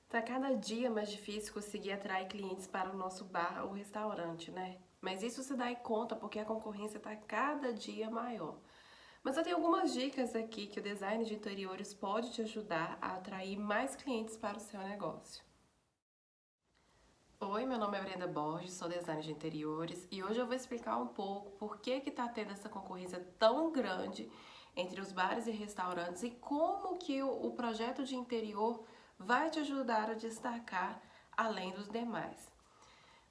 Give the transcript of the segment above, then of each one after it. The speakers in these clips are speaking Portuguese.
Tá cada dia mais difícil conseguir atrair clientes para o nosso bar ou restaurante, né? Mas isso se dá em conta porque a concorrência está cada dia maior. Mas eu tenho algumas dicas aqui que o design de interiores pode te ajudar a atrair mais clientes para o seu negócio. Oi, meu nome é Brenda Borges, sou designer de interiores e hoje eu vou explicar um pouco por que está tendo essa concorrência tão grande entre os bares e restaurantes e como que o projeto de interior vai te ajudar a destacar além dos demais.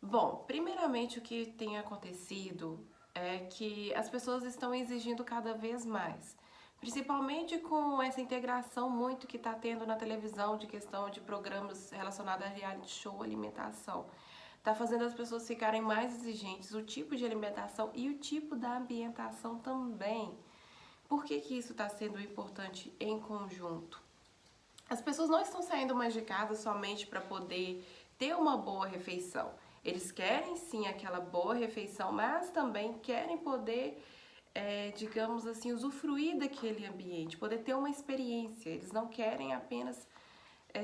Bom, primeiramente o que tem acontecido é que as pessoas estão exigindo cada vez mais, principalmente com essa integração muito que está tendo na televisão de questão de programas relacionados a reality show, alimentação. Está fazendo as pessoas ficarem mais exigentes, o tipo de alimentação e o tipo da ambientação também. Por que que isso está sendo importante em conjunto? As pessoas não estão saindo mais de casa somente para poder ter uma boa refeição. Eles querem sim aquela boa refeição, mas também querem poder, digamos assim, usufruir daquele ambiente, poder ter uma experiência. Eles não querem apenas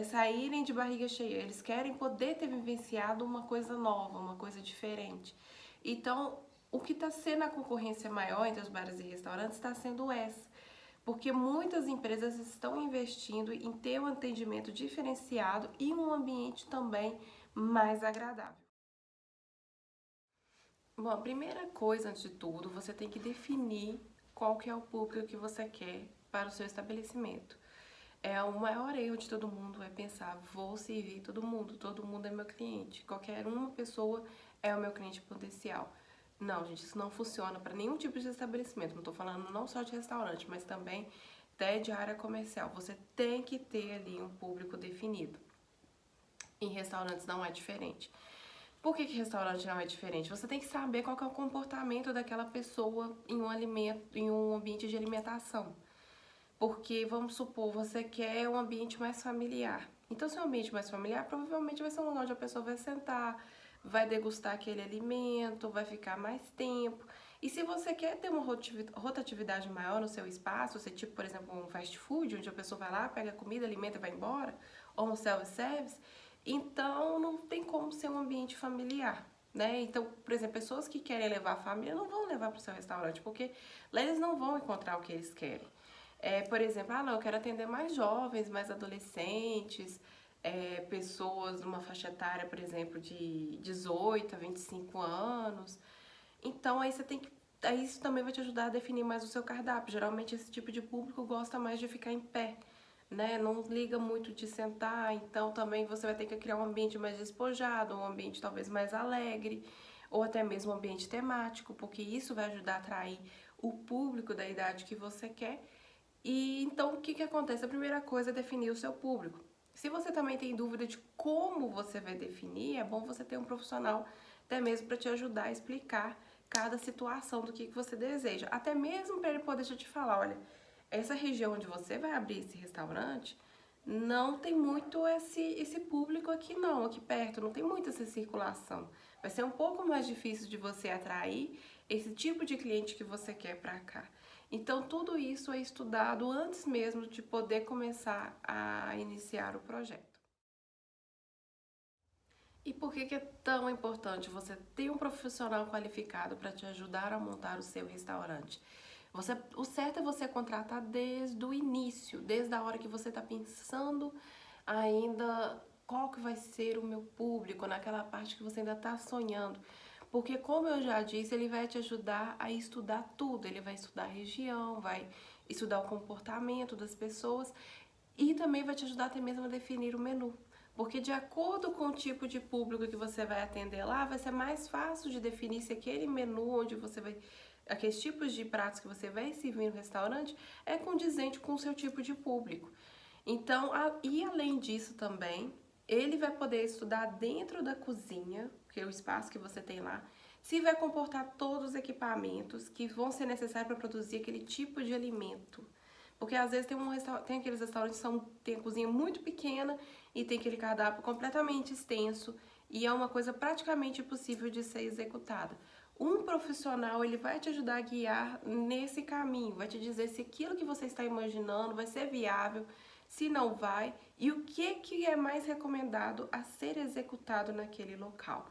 saírem de barriga cheia, eles querem poder ter vivenciado uma coisa nova, uma coisa diferente. Então, o que está sendo a concorrência maior entre os bares e restaurantes está sendo essa. Porque muitas empresas estão investindo em ter um atendimento diferenciado e um ambiente também mais agradável. Bom, a primeira coisa, antes de tudo, você tem que definir qual que é o público que você quer para o seu estabelecimento. O maior erro de todo mundo é pensar, vou servir todo mundo é meu cliente, qualquer uma pessoa é o meu cliente potencial. Não, gente, isso não funciona para nenhum tipo de estabelecimento. Não estou falando não só de restaurante, mas também até de área comercial. Você tem que ter ali um público definido. Em restaurantes não é diferente. Por que restaurante não é diferente? Você tem que saber qual que é o comportamento daquela pessoa em um alimento, em um ambiente de alimentação. Porque, vamos supor, você quer um ambiente mais familiar. Então, se é um ambiente mais familiar, provavelmente vai ser um lugar onde a pessoa vai sentar, vai degustar aquele alimento, vai ficar mais tempo. E se você quer ter uma rotatividade maior no seu espaço, você tipo, por exemplo, um fast food, onde a pessoa vai lá, pega a comida, alimenta e vai embora, ou um self-service, então não tem como ser um ambiente familiar. Né? Então, por exemplo, pessoas que querem levar a família não vão levar para o seu restaurante, porque lá eles não vão encontrar o que eles querem. Por exemplo, não, eu quero atender mais jovens, mais adolescentes, pessoas numa faixa etária, por exemplo, de 18 a 25 anos. Então, aí você tem que. Aí isso também vai te ajudar a definir mais o seu cardápio. Geralmente, esse tipo de público gosta mais de ficar em pé, né? Não liga muito de sentar, então também você vai ter que criar um ambiente mais despojado, um ambiente talvez mais alegre, ou até mesmo um ambiente temático, porque isso vai ajudar a atrair o público da idade que você quer. E então o que que acontece? A primeira coisa é definir o seu público. Se você também tem dúvida de como você vai definir, é bom você ter um profissional até mesmo para te ajudar a explicar cada situação do que você deseja. Até mesmo para ele poder te falar, olha, essa região onde você vai abrir esse restaurante não tem muito esse público aqui não, aqui perto, não tem muita essa circulação. Vai ser um pouco mais difícil de você atrair esse tipo de cliente que você quer para cá. Então, tudo isso é estudado antes mesmo de poder começar a iniciar o projeto. E por que é tão importante você ter um profissional qualificado para te ajudar a montar o seu restaurante? O certo é você contratar desde o início, desde a hora que você está pensando ainda qual que vai ser o meu público, naquela parte que você ainda está sonhando. Porque, como eu já disse, ele vai te ajudar a estudar tudo. Ele vai estudar a região, vai estudar o comportamento das pessoas e também vai te ajudar até mesmo a definir o menu. Porque de acordo com o tipo de público que você vai atender lá, vai ser mais fácil de definir se aquele menu onde você vai, aqueles tipos de pratos que você vai servir no restaurante é condizente com o seu tipo de público. Então, e além disso também, ele vai poder estudar dentro da cozinha, que é o espaço que você tem lá, se vai comportar todos os equipamentos que vão ser necessários para produzir aquele tipo de alimento. Porque às vezes tem aqueles restaurantes que tem a cozinha muito pequena e tem aquele cardápio completamente extenso e é uma coisa praticamente impossível de ser executada. Um profissional, ele vai te ajudar a guiar nesse caminho, vai te dizer se aquilo que você está imaginando vai ser viável, se não vai e o que é mais recomendado a ser executado naquele local.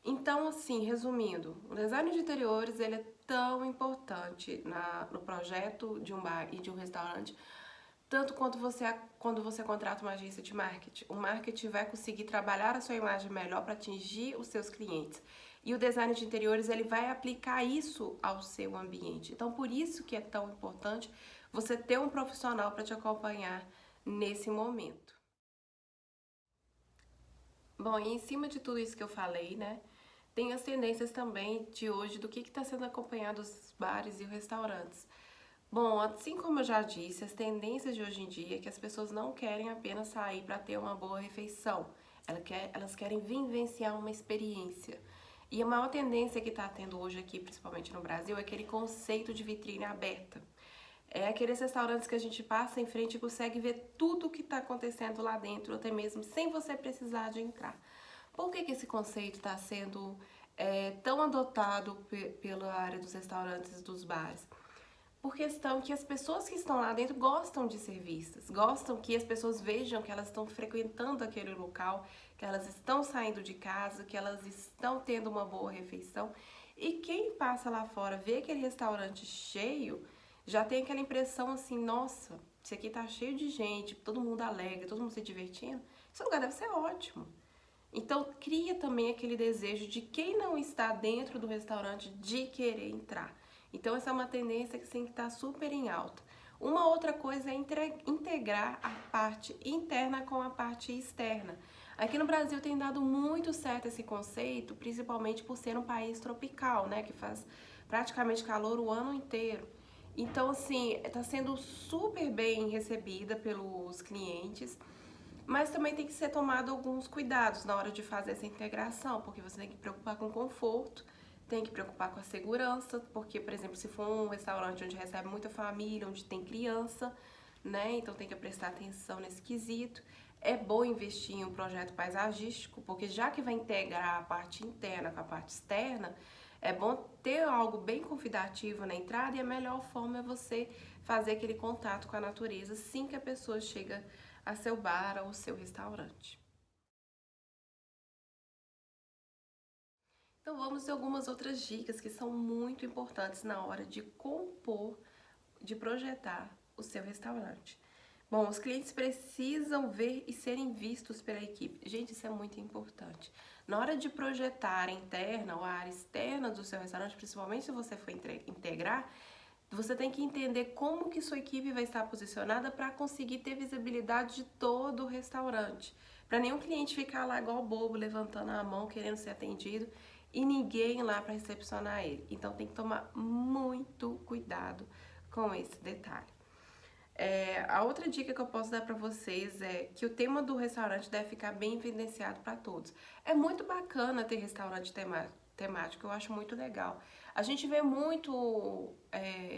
Então, assim, resumindo, o design de interiores ele é tão importante no projeto de um bar e de um restaurante, tanto quanto quando você contrata uma agência de marketing. O marketing vai conseguir trabalhar a sua imagem melhor para atingir os seus clientes. E o design de interiores ele vai aplicar isso ao seu ambiente. Então, por isso que é tão importante você ter um profissional para te acompanhar nesse momento. Bom, e em cima de tudo isso que eu falei, né? Tem as tendências também de hoje do que está sendo acompanhado os bares e os restaurantes. Bom, assim como eu já disse, as tendências de hoje em dia é que as pessoas não querem apenas sair para ter uma boa refeição, elas querem vivenciar uma experiência. E a maior tendência que está tendo hoje aqui, principalmente no Brasil, é aquele conceito de vitrine aberta. É aqueles restaurantes que a gente passa em frente e consegue ver tudo o que está acontecendo lá dentro, até mesmo sem você precisar de entrar. Por que esse conceito está sendo tão adotado pela área dos restaurantes e dos bares? Por questão que as pessoas que estão lá dentro gostam de ser vistas, gostam que as pessoas vejam que elas estão frequentando aquele local, que elas estão saindo de casa, que elas estão tendo uma boa refeição. E quem passa lá fora vê aquele restaurante cheio, já tem aquela impressão assim, nossa, isso aqui tá cheio de gente, todo mundo alegre, todo mundo se divertindo, esse lugar deve ser ótimo. Então, cria também aquele desejo de quem não está dentro do restaurante de querer entrar. Então, essa é uma tendência que tem que estar super em alta. Uma outra coisa é integrar a parte interna com a parte externa. Aqui no Brasil tem dado muito certo esse conceito, principalmente por ser um país tropical, né, que faz praticamente calor o ano inteiro. Então, assim, está sendo super bem recebida pelos clientes. Mas também tem que ser tomado alguns cuidados na hora de fazer essa integração, porque você tem que preocupar com o conforto, tem que preocupar com a segurança, porque, por exemplo, se for um restaurante onde recebe muita família, onde tem criança, né? Então tem que prestar atenção nesse quesito. É bom investir em um projeto paisagístico, porque já que vai integrar a parte interna com a parte externa, é bom ter algo bem convidativo na entrada e a melhor forma é você fazer aquele contato com a natureza assim que a pessoa chega a seu bar ou seu restaurante. Então vamos ter algumas outras dicas que são muito importantes na hora de compor, de projetar o seu restaurante. Bom, os clientes precisam ver e serem vistos pela equipe. Gente, isso é muito importante. Na hora de projetar a interna ou a área externa do seu restaurante, principalmente se você for integrar, você tem que entender como que sua equipe vai estar posicionada para conseguir ter visibilidade de todo o restaurante. Para nenhum cliente ficar lá igual bobo, levantando a mão, querendo ser atendido e ninguém lá para recepcionar ele. Então tem que tomar muito cuidado com esse detalhe. A outra dica que eu posso dar para vocês é que o tema do restaurante deve ficar bem evidenciado para todos. É muito bacana ter restaurante temático, eu acho muito legal. A gente vê muito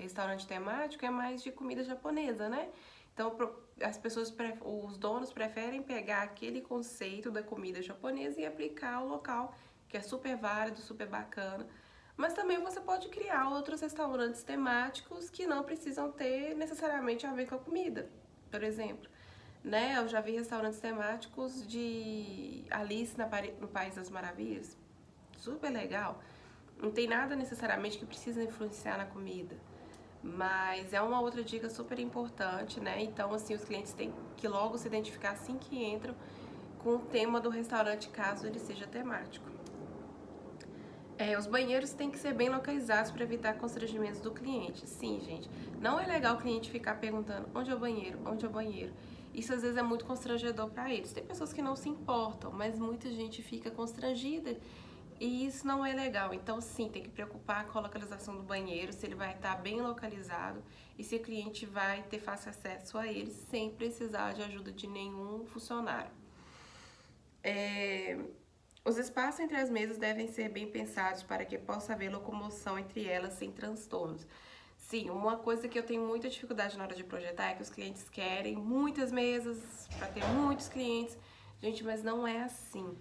restaurante temático, é mais de comida japonesa, né? Então as pessoas, os donos preferem pegar aquele conceito da comida japonesa e aplicar ao local, que é super válido, super bacana. Mas também você pode criar outros restaurantes temáticos que não precisam ter necessariamente a ver com a comida, por exemplo. Né? Eu já vi restaurantes temáticos de Alice no País das Maravilhas. Super legal. Não tem nada necessariamente que precisa influenciar na comida. Mas é uma outra dica super importante, né? Então, assim, os clientes têm que logo se identificar assim que entram com o tema do restaurante, caso ele seja temático. Os banheiros têm que ser bem localizados para evitar constrangimentos do cliente. Sim, gente, não é legal o cliente ficar perguntando onde é o banheiro, onde é o banheiro. Isso às vezes é muito constrangedor para eles. Tem pessoas que não se importam, mas muita gente fica constrangida e isso não é legal. Então, sim, tem que preocupar com a localização do banheiro, se ele vai estar bem localizado e se o cliente vai ter fácil acesso a ele sem precisar de ajuda de nenhum funcionário. Os espaços entre as mesas devem ser bem pensados para que possa haver locomoção entre elas sem transtornos. Sim, uma coisa que eu tenho muita dificuldade na hora de projetar é que os clientes querem muitas mesas para ter muitos clientes. Gente, mas não é assim.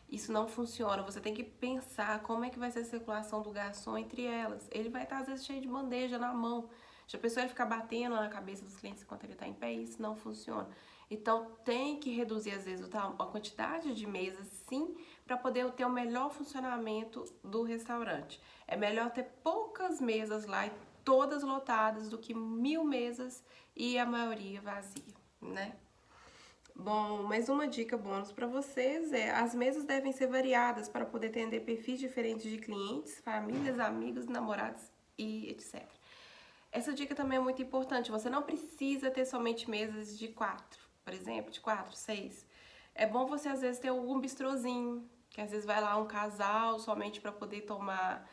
Isso não funciona. Você tem que pensar como é que vai ser a circulação do garçom entre elas. Ele vai estar às vezes cheio de bandeja na mão. Já pensou ele ficar batendo na cabeça dos clientes enquanto ele tá em pé? Isso não funciona. Então tem que reduzir às vezes a quantidade de mesas, sim, para poder ter o melhor funcionamento do restaurante. É melhor ter poucas mesas lá e todas lotadas do que 1000 mesas e a maioria vazia, né? Bom, mais uma dica bônus para vocês é: as mesas devem ser variadas para poder atender perfis diferentes de clientes, famílias, amigos, namorados e etc. Essa dica também é muito importante. Você não precisa ter somente mesas de 4, por exemplo, de 4, 6. É bom você às vezes ter algum bistrozinho, que às vezes vai lá um casal somente para poder tomar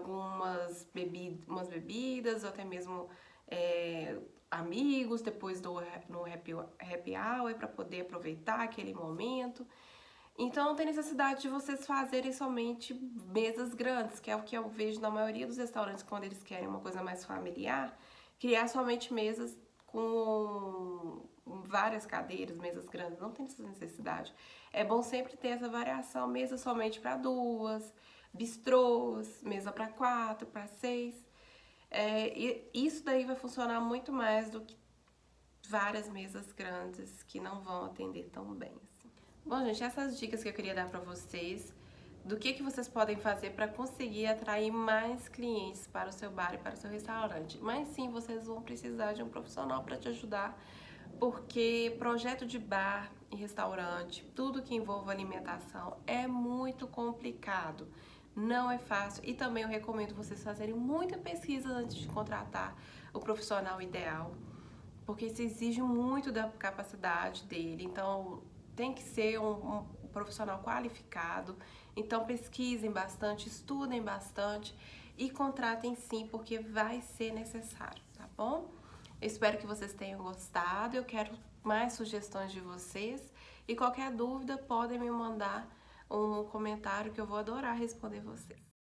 umas bebidas, ou até mesmo amigos depois no happy hour para poder aproveitar aquele momento. Então não tem necessidade de vocês fazerem somente mesas grandes, que é o que eu vejo na maioria dos restaurantes quando eles querem uma coisa mais familiar, criar somente mesas com várias cadeiras, mesas grandes, não tem essa necessidade. É bom sempre ter essa variação, mesa somente para 2, bistrôs, mesa para 4, para 6. E isso daí vai funcionar muito mais do que várias mesas grandes que não vão atender tão bem. Assim. Bom, gente, essas dicas que eu queria dar para vocês do que vocês podem fazer para conseguir atrair mais clientes para o seu bar e para o seu restaurante. Mas sim, vocês vão precisar de um profissional para te ajudar, porque projeto de bar e restaurante, tudo que envolva alimentação é muito complicado. Não é fácil e também eu recomendo vocês fazerem muita pesquisa antes de contratar o profissional ideal, porque isso exige muito da capacidade dele, então tem que ser um profissional qualificado. Então pesquisem bastante, estudem bastante e contratem sim, porque vai ser necessário, tá bom? Eu espero que vocês tenham gostado, eu quero mais sugestões de vocês e qualquer dúvida podem me mandar um comentário que eu vou adorar responder vocês.